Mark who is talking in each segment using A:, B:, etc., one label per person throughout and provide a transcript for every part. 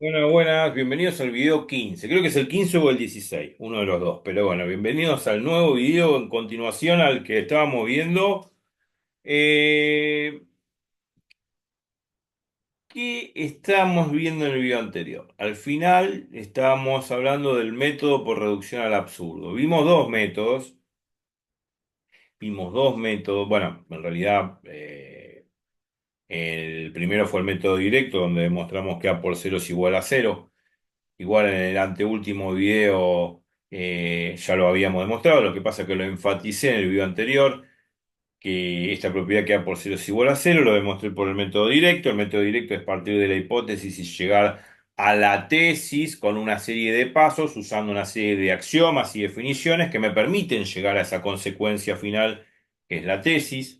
A: Bueno, buenas, bienvenidos al video 15. Creo que es el 15 o el 16, uno de los dos. Pero bueno, bienvenidos al nuevo video en continuación al que estábamos viendo. Eh, ¿Qué estábamos viendo en el video anterior? Al final estábamos hablando del método por reducción al absurdo. Vimos dos métodos. Bueno, en realidad el primero fue el método directo, donde demostramos que A por cero es igual a cero. Igual en el anteúltimo video ya lo habíamos demostrado, lo que pasa es que lo enfaticé en el video anterior, que esta propiedad que A por cero es igual a cero, lo demostré por el método directo. El método directo es partir de la hipótesis y llegar a la tesis con una serie de pasos, usando una serie de axiomas y definiciones que me permiten llegar a esa consecuencia final que es la tesis.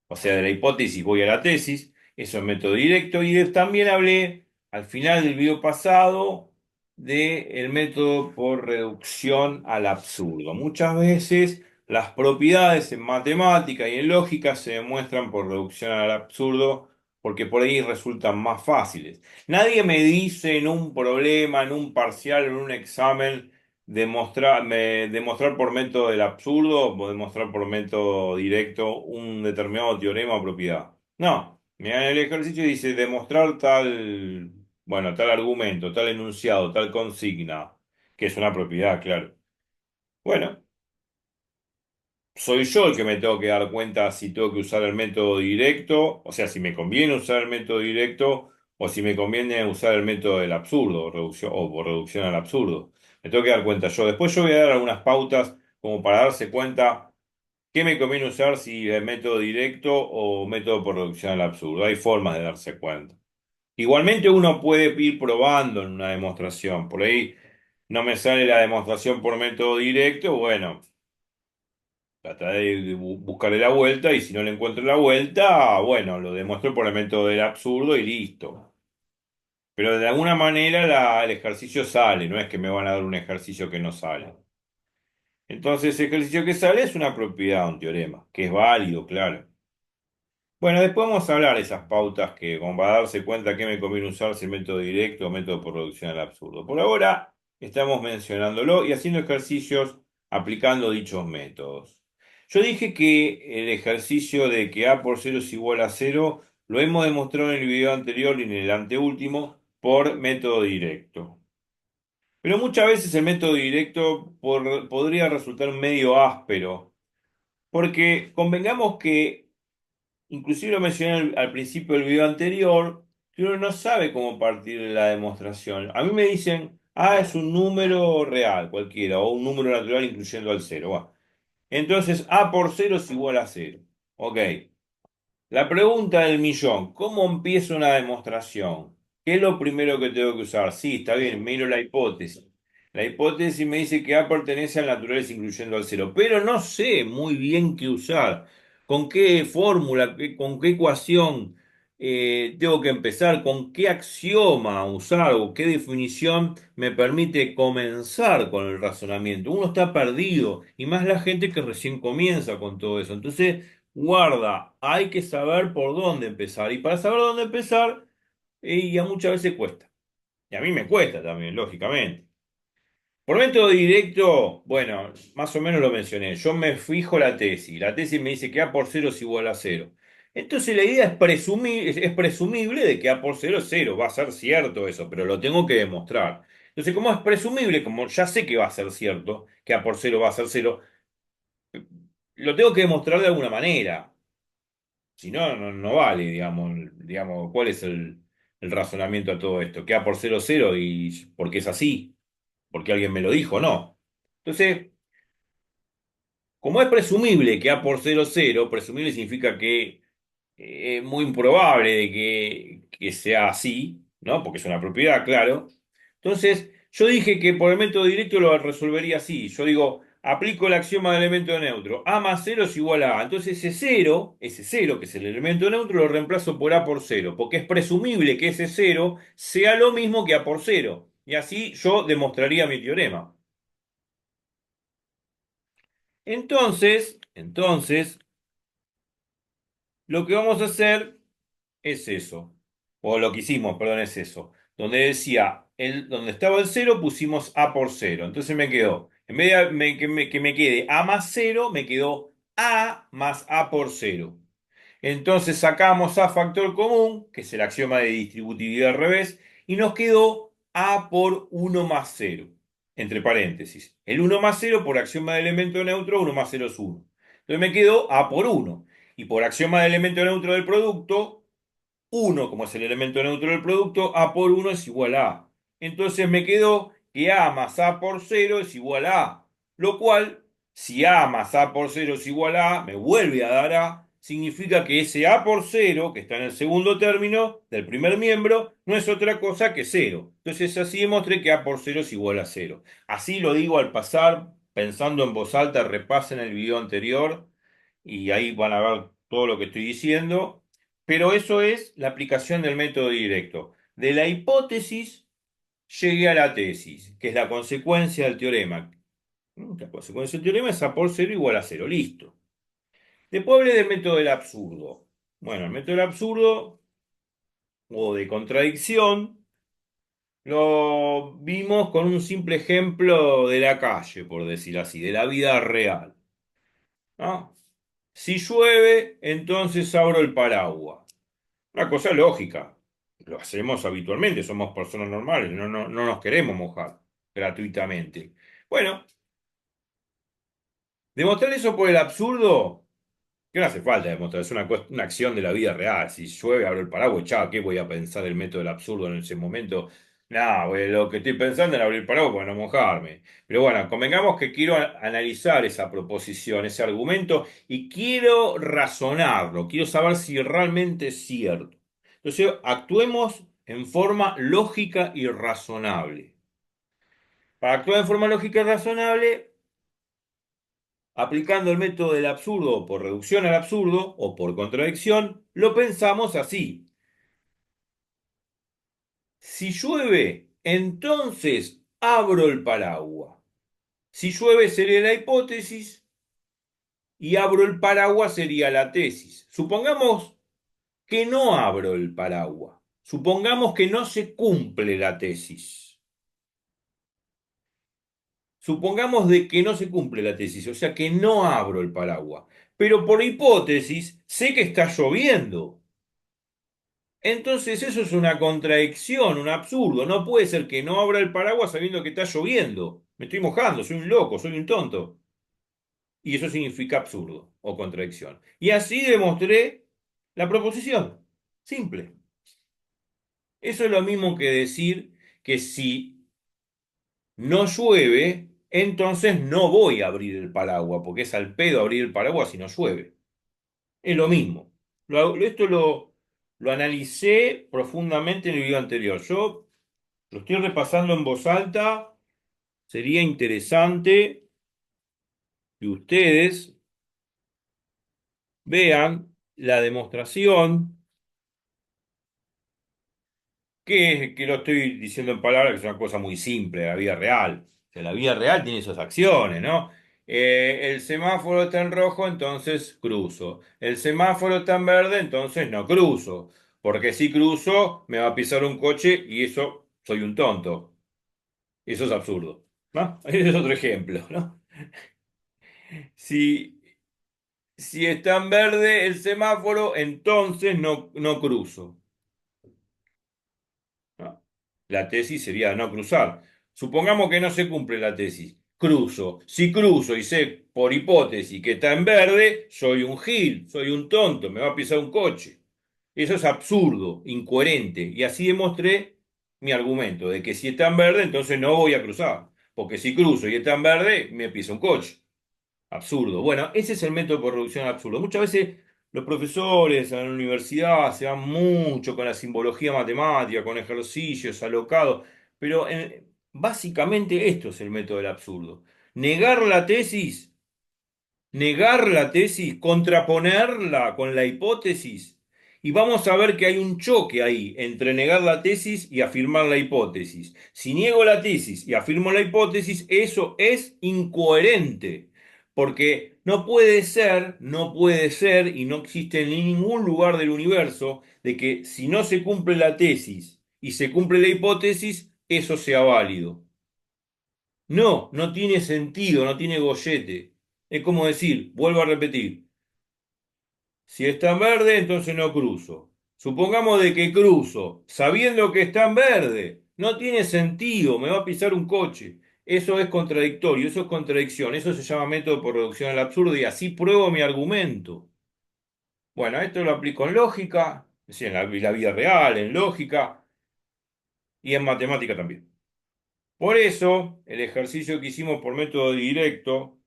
A: O sea, de la hipótesis voy a la tesis, eso es método directo, y también hablé al final del video pasado del método por reducción al absurdo. Muchas veces las propiedades en matemática y en lógica se demuestran por reducción al absurdo porque por ahí resultan más fáciles. Nadie me dice en un problema, en un parcial, en un examen, demostrar por método del absurdo o demostrar por método directo un determinado teorema o propiedad. No, me dan el ejercicio y dice demostrar tal, bueno, tal argumento, tal enunciado, tal consigna, que es una propiedad, claro. Bueno, soy yo el que me tengo que dar cuenta si tengo que usar el método directo, o sea, si me conviene usar el método directo o si me conviene usar el método del absurdo, o por reducción al absurdo. Me tengo que dar cuenta yo. Después yo voy a dar algunas pautas como para darse cuenta qué me conviene usar, si el método directo o método por reducción al absurdo. Hay formas de darse cuenta. Igualmente uno puede ir probando en una demostración. Por ahí no me sale la demostración por método directo, bueno. Trataré de buscarle la vuelta y si no le encuentro la vuelta, bueno, lo demuestro por el método del absurdo y listo. Pero de alguna manera el ejercicio sale, no es que me van a dar un ejercicio que no sale. Entonces, el ejercicio que sale es una propiedad, un teorema, que es válido, claro. Bueno, después vamos a hablar de esas pautas que, como para darse cuenta que me conviene usar, si el método directo o método por reducción al absurdo. Por ahora estamos mencionándolo y haciendo ejercicios aplicando dichos métodos. Yo dije que el ejercicio de que A por cero es igual a cero lo hemos demostrado en el video anterior y en el anteúltimo por método directo. Pero muchas veces el método directo podría resultar medio áspero, porque convengamos que inclusive lo mencioné al principio del video anterior, que uno no sabe cómo partir de la demostración. A mí me dicen, es un número real cualquiera, o un número natural incluyendo al cero. Va. Entonces, A por cero es igual a cero. Ok. La pregunta del millón, ¿cómo empiezo una demostración? ¿Qué es lo primero que tengo que usar? Sí, está bien, miro la hipótesis. La hipótesis me dice que A pertenece al naturales incluyendo al cero, pero no sé muy bien qué usar. ¿Con qué fórmula, con qué ecuación tengo que empezar? ¿Con qué axioma usar o qué definición me permite comenzar con el razonamiento? Uno está perdido y más la gente que recién comienza con todo eso. Entonces, guarda, hay que saber por dónde empezar. Y para saber dónde empezar, y a muchas veces cuesta. Y a mí me cuesta también, lógicamente. Por método directo, bueno, más o menos lo mencioné. Yo me fijo la tesis. La tesis me dice que A por cero es igual a cero. Entonces la idea es presumir, es presumible de que A por cero es cero. Va a ser cierto eso, pero lo tengo que demostrar. Entonces, como es presumible, como ya sé que va a ser cierto, que A por cero va a ser cero, lo tengo que demostrar de alguna manera. Si no, no vale, digamos, ¿cuál es el razonamiento a todo esto? ¿Que A por cero cero y porque es así? ¿Porque alguien me lo dijo? No. Entonces, como es presumible que A por cero cero, presumible significa que es muy improbable de que sea así, ¿no? Porque es una propiedad, claro. Entonces, yo dije que por el método directo lo resolvería así. Yo digo, aplico el axioma del elemento neutro. A más cero es igual a A. Entonces, ese cero, que es el elemento neutro, lo reemplazo por A por cero, porque es presumible que ese cero sea lo mismo que A por cero. Y así yo demostraría mi teorema. Entonces, lo que vamos a hacer es eso. o lo que hicimos, perdón, es eso. Donde decía, donde estaba el cero pusimos A por cero. Entonces me quedó, en vez de que me quede A más cero, me quedó A más A por cero. Entonces sacamos A factor común, que es el axioma de distributividad al revés, y nos quedó A por uno más cero, entre paréntesis. El uno más cero por axioma de elemento neutro, uno más cero es uno. Entonces me quedó A por uno. Y por axioma de elemento neutro del producto, uno como es el elemento neutro del producto, A por uno es igual a A. Entonces me quedó que A más A por cero es igual a A. Lo cual, si A más A por cero es igual a A, me vuelve a dar A, significa que ese A por cero, que está en el segundo término del primer miembro, no es otra cosa que cero. Entonces así demostré que A por cero es igual a cero. Así lo digo al pasar, pensando en voz alta, repasen el video anterior y ahí van a ver todo lo que estoy diciendo. Pero eso es la aplicación del método directo. De la hipótesis llegué a la tesis, que es la consecuencia del teorema. La consecuencia del teorema es A por cero igual a cero. Listo. Después hablé del método del absurdo. Bueno, el método del absurdo o de contradicción lo vimos con un simple ejemplo de la calle, por decir así, de la vida real. ¿No? Si llueve, entonces abro el paraguas. Una cosa lógica. Lo hacemos habitualmente, somos personas normales, no nos queremos mojar gratuitamente. Bueno, demostrar eso por el absurdo, que no hace falta demostrar, es una acción de la vida real. Si llueve, abro el paraguas, chao, ¿qué voy a pensar del método del absurdo en ese momento? Nada, lo que estoy pensando es abrir el paraguas para no mojarme. Pero bueno, convengamos que quiero analizar esa proposición, ese argumento, y quiero razonarlo, quiero saber si realmente es cierto. Entonces, actuemos en forma lógica y razonable. Para actuar en forma lógica y razonable, aplicando el método del absurdo por reducción al absurdo o por contradicción, lo pensamos así. Si llueve, entonces abro el paraguas. Si llueve sería la hipótesis y abro el paraguas sería la tesis. Supongamos que no abro el paraguas. Supongamos que no se cumple la tesis. Supongamos de que no se cumple la tesis, o sea que no abro el paraguas. Pero por hipótesis sé que está lloviendo. Entonces eso es una contradicción, un absurdo. No puede ser que no abra el paraguas sabiendo que está lloviendo. Me estoy mojando, soy un loco, soy un tonto. Y eso significa absurdo o contradicción. Y así demostré la proposición. Simple. Eso es lo mismo que decir que si no llueve, entonces no voy a abrir el paraguas, porque es al pedo abrir el paraguas si no llueve. Es lo mismo. Esto lo analicé profundamente en el video anterior. Yo lo estoy repasando en voz alta. Sería interesante que ustedes vean la demostración que lo estoy diciendo en palabras, que es una cosa muy simple de la vida real. O sea, la vida real tiene esas acciones, ¿no? El semáforo está en rojo, entonces cruzo. El semáforo está en verde, entonces no cruzo. Porque si cruzo, me va a pisar un coche y eso soy un tonto. Eso es absurdo, ¿no? Ese es otro ejemplo, ¿no? Si, si está en verde el semáforo, entonces no cruzo. ¿No? La tesis sería no cruzar. Supongamos que no se cumple la tesis. Cruzo. Si cruzo y sé por hipótesis que está en verde, soy un gil, soy un tonto, me va a pisar un coche. Eso es absurdo, incoherente. Y así demostré mi argumento de que si está en verde, entonces no voy a cruzar. Porque si cruzo y está en verde, me pisa un coche. Absurdo. Bueno, ese es el método por reducción al absurdo. Muchas veces los profesores en la universidad se van mucho con la simbología matemática, con ejercicios alocados, pero básicamente esto es el método del absurdo. Negar la tesis, negar la tesis, contraponerla con la hipótesis, y vamos a ver que hay un choque ahí entre negar la tesis y afirmar la hipótesis. Si niego la tesis y afirmo la hipótesis, eso es incoherente, porque no puede ser, y no existe en ningún lugar del universo, de que si no se cumple la tesis y se cumple la hipótesis, eso sea válido. No, no tiene sentido, no tiene gollete. Es como decir, vuelvo a repetir, si está en verde, entonces no cruzo. Supongamos de que cruzo, sabiendo que está en verde. No tiene sentido, me va a pisar un coche. Eso es contradictorio, eso es contradicción, eso se llama método por reducción al absurdo y así pruebo mi argumento. Bueno, esto lo aplico en lógica, es decir, en la vida real, en lógica y en matemática también. Por eso, el ejercicio que hicimos por método directo,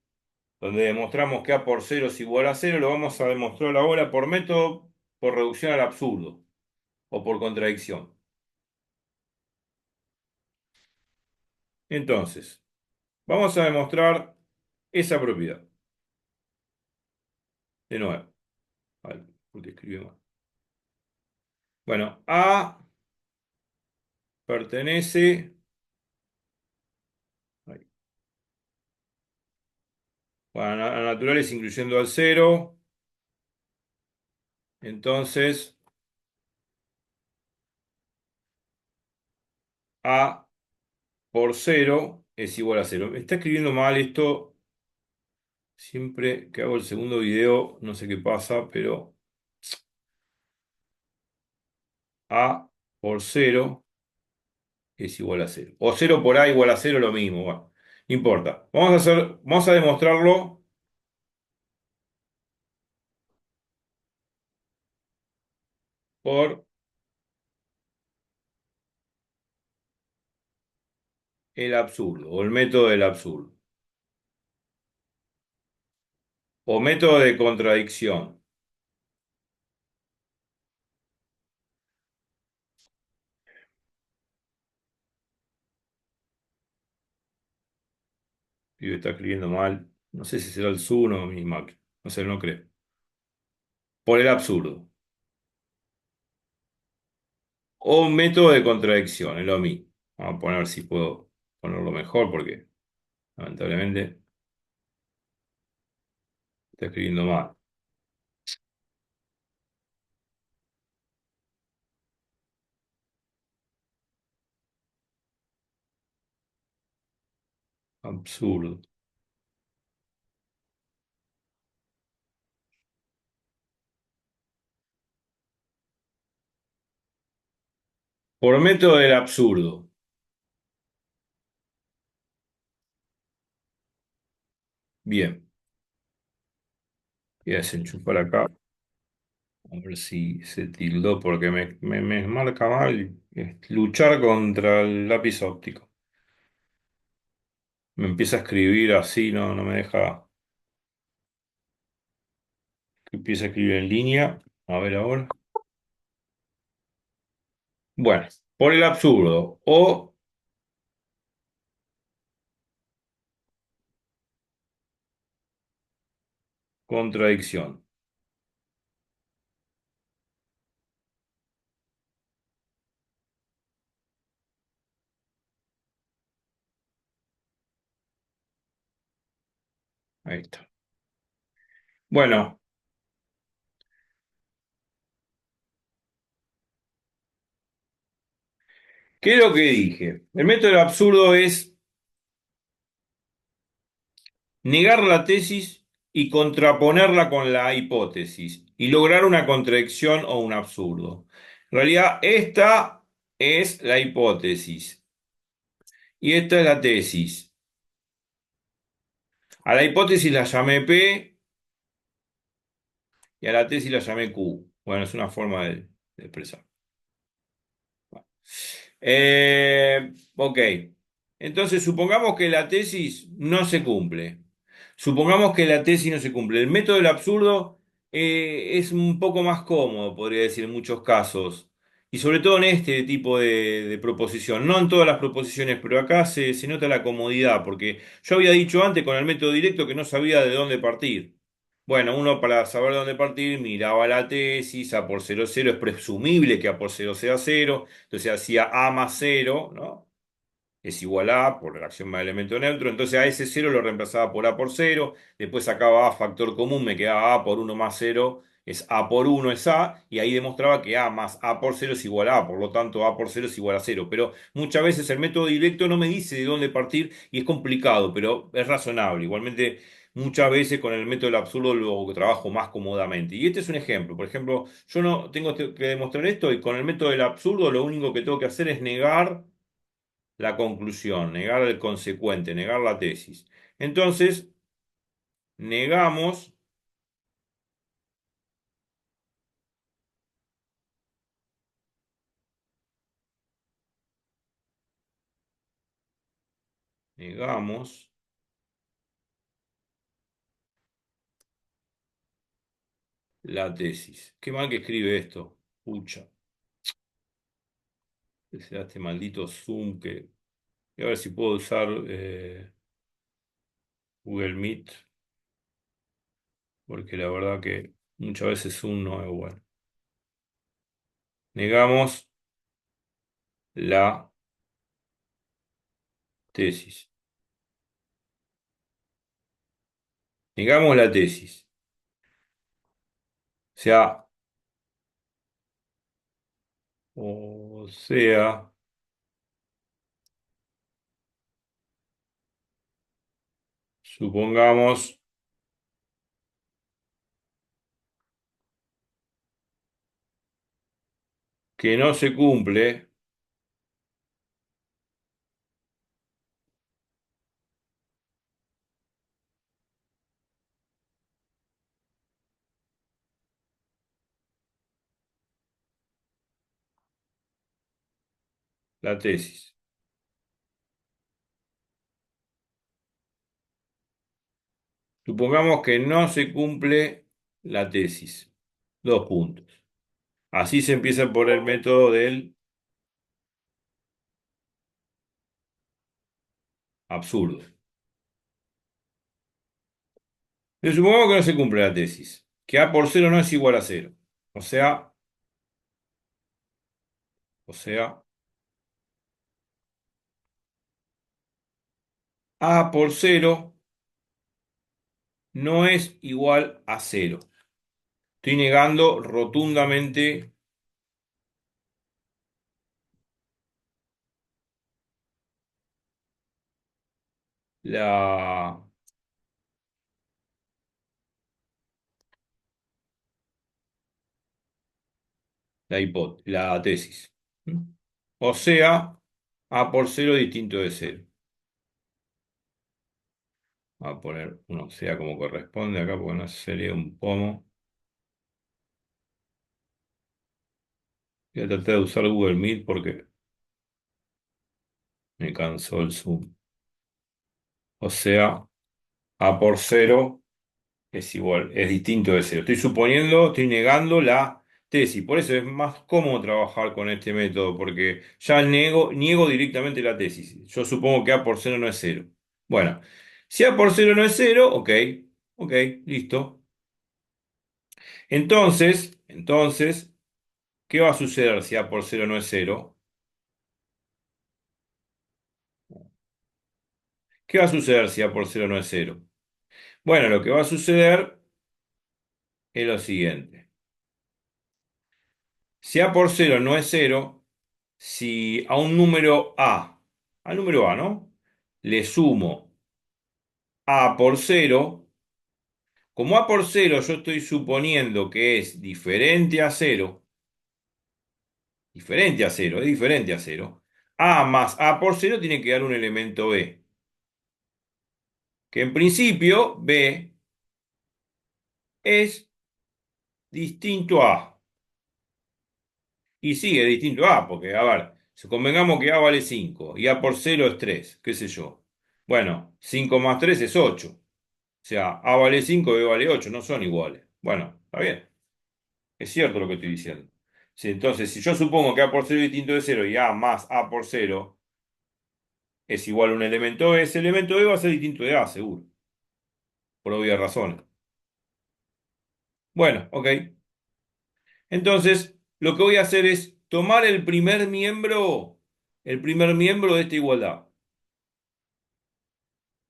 A: donde demostramos que A por cero es igual a cero, lo vamos a demostrar ahora por método por reducción al absurdo o por contradicción. Entonces, vamos a demostrar esa propiedad. De nuevo, vale, porque escribí mal. Bueno, A pertenece ahí, bueno, a naturales incluyendo al cero. Entonces, A por cero es igual a cero. Me está escribiendo mal esto. Siempre que hago el segundo video, no sé qué pasa, pero A por cero es igual a cero. O cero por A igual a cero, lo mismo. Bueno, no importa. Vamos a demostrarlo por el absurdo, o el método del absurdo, o método de contradicción. Y está escribiendo mal. No sé si será el Zoom o mi Mac. No sé, no creo. Por el absurdo. O un método de contradicción, es lo mismo. Vamos a poner si puedo ponerlo mejor porque lamentablemente está escribiendo mal. Absurdo. Por método del absurdo. Bien. Voy a desenchufar acá. A ver si se tildó porque me marca mal. Es luchar contra el lápiz óptico. Me empieza a escribir así, no me deja que empiece a escribir en línea. A ver ahora. Bueno, por el absurdo o contradicción. Ahí está. Bueno, ¿qué es lo que dije? El método del absurdo es negar la tesis y contraponerla con la hipótesis y lograr una contradicción o un absurdo. En realidad, esta es la hipótesis y esta es la tesis. A la hipótesis la llamé P y a la tesis la llamé Q. Bueno, es una forma de expresar. Ok, entonces supongamos que la tesis no se cumple. Supongamos que la tesis no se cumple. El método del absurdo es un poco más cómodo, podría decir, en muchos casos. Y sobre todo en este tipo de proposición. No en todas las proposiciones, pero acá se nota la comodidad, porque yo había dicho antes con el método directo que no sabía de dónde partir. Bueno, uno para saber de dónde partir miraba la tesis, A por cero es presumible que A por cero sea cero, entonces hacía A más cero, ¿no? es igual a A por la axioma de elemento neutro. Entonces a ese cero lo reemplazaba por A por cero. Después sacaba A factor común, me quedaba A por uno más cero es A por uno es A. Y ahí demostraba que A más A por cero es igual a A. Por lo tanto, A por cero es igual a cero. Pero muchas veces el método directo no me dice de dónde partir y es complicado, pero es razonable. Igualmente, muchas veces con el método del absurdo lo trabajo más cómodamente. Y este es un ejemplo. Por ejemplo, yo no tengo que demostrar esto y con el método del absurdo lo único que tengo que hacer es negar la conclusión, negar el consecuente, negar la tesis. Entonces, negamos, negamos la tesis. Qué mal que escribe esto. Pucha, ¿qué será este maldito Zoom que... Voy a ver si puedo usar Google Meet, porque la verdad que muchas veces Zoom no es bueno. Negamos la tesis. Negamos la tesis. sea, o sea, supongamos que no se cumple la tesis. Supongamos que no se cumple la tesis. Dos puntos. Así se empieza por el método del absurdo. Pero supongamos que no se cumple la tesis, que A por cero no es igual a cero. O sea, o sea, A por cero no es igual a cero. Estoy negando rotundamente la, la tesis. ¿Mm? O sea, A por cero distinto de cero. Voy a poner uno sea como corresponde acá porque no sería un pomo. Voy a tratar de usar Google Meet porque me cansó el Zoom. O sea, A por cero es igual, es distinto de cero. Estoy suponiendo, estoy negando la tesis. Por eso es más cómodo trabajar con este método, porque ya niego directamente la tesis. Yo supongo que A por cero no es cero. Bueno, si A por cero no es cero, ok, ok, listo. Entonces, ¿qué va a suceder si A por cero no es cero? ¿Qué va a suceder si A por cero no es cero? Bueno, lo que va a suceder es lo siguiente. Si A por cero no es cero, si a un número A, al número A, ¿no? Le sumo A por cero, como A por cero yo estoy suponiendo que es diferente a cero, es diferente a cero, A más A por cero tiene que dar un elemento B, que en principio B es distinto a. Y sí, es distinto a A, porque, a ver, si convengamos que A vale 5 y A por cero es 3, qué sé yo. Bueno, 5 más 3 es 8. O sea, A vale 5 y B vale 8, no son iguales. Bueno, está bien, es cierto lo que estoy diciendo. Sí, entonces, si yo supongo que A por cero es distinto de cero y A más A por cero es igual a un elemento B, ese elemento B va a ser distinto de A, seguro, por obvias razones. Bueno, ok. Entonces, lo que voy a hacer es tomar el primer miembro de esta igualdad.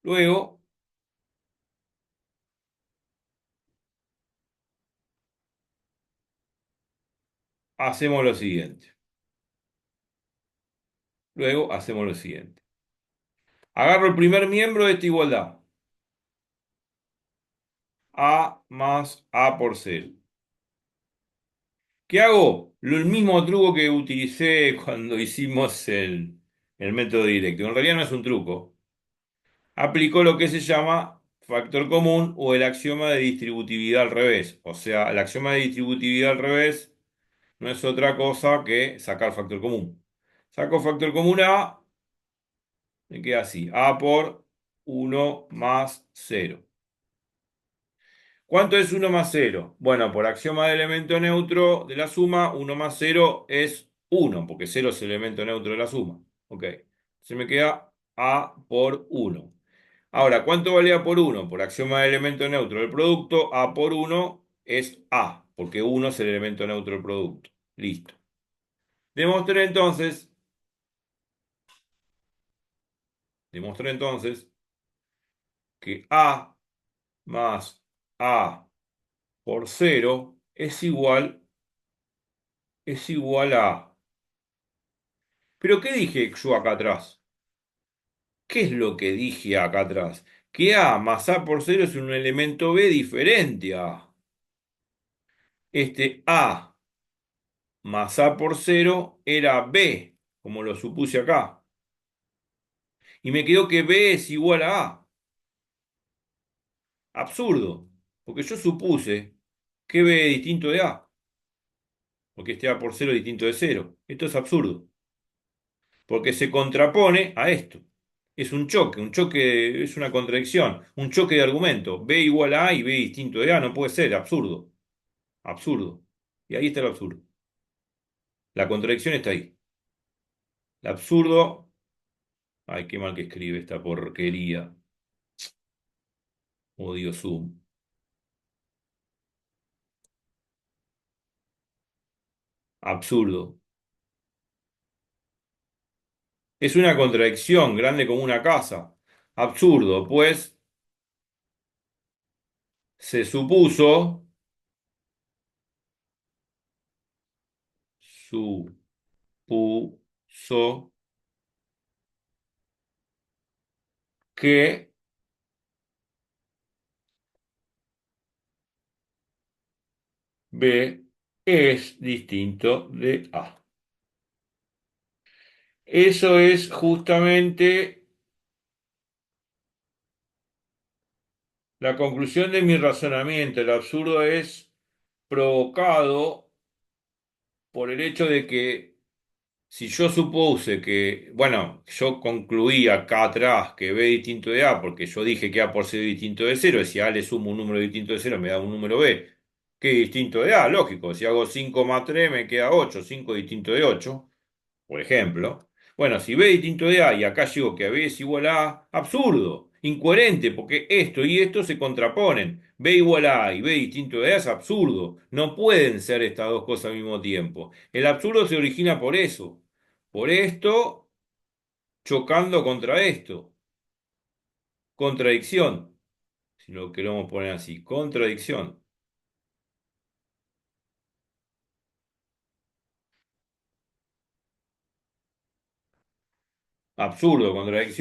A: Luego hacemos lo siguiente. Luego hacemos lo siguiente. Agarro el primer miembro de esta igualdad. A más A por cero. ¿Qué hago? El mismo truco que utilicé cuando hicimos el método directo. En realidad no es un truco. Aplicó lo que se llama factor común o el axioma de distributividad al revés. O sea, el axioma de distributividad al revés no es otra cosa que sacar factor común. Saco factor común A, me queda así. A por uno más cero. ¿Cuánto es uno más cero? Bueno, por axioma de elemento neutro de la suma, uno más cero es uno, porque cero es el elemento neutro de la suma. Ok. Se me queda A por uno. Ahora, ¿cuánto vale A por uno? Por axioma de elemento neutro del producto, A por uno es A, porque uno es el elemento neutro del producto. Listo. Demostré entonces, demostré entonces que A más A por cero es igual a... ¿Pero qué dije yo acá atrás? ¿Qué es lo que dije acá atrás? Que A más A por cero es un elemento B diferente a A. Este A más A por cero era B, como lo supuse acá. Y me quedó que B es igual a A. Absurdo, porque yo supuse que B es distinto de A, porque este A por cero es distinto de cero. Esto es absurdo, porque se contrapone a esto. Es un choque es una contradicción, un choque de argumento. B igual a A y B distinto de A no puede ser, absurdo. Absurdo. Y ahí está el absurdo. La contradicción está ahí. El absurdo. Ay, qué mal que escribe esta porquería. Odio Zoom. Absurdo. Es una contradicción grande como una casa. Absurdo, pues se supuso que B es distinto de A. Eso es justamente la conclusión de mi razonamiento. El absurdo es provocado por el hecho de que si yo supuse que, bueno, yo concluí acá atrás que B es distinto de A porque yo dije que A por C es distinto de cero, y si a le sumo un número distinto de cero me da un número B que es distinto de A, lógico, si hago 5 más 3 me queda 8, 5 distinto de 8 por ejemplo. Bueno, si B es distinto de A y acá llego que B es igual a A, absurdo, incoherente, porque esto y esto se contraponen. B igual a A y B distinto de A es absurdo. No pueden ser estas dos cosas al mismo tiempo. El absurdo se origina por eso. Por esto chocando contra esto. Contradicción. Si lo queremos poner así. Contradicción. Absurdo, contradicción.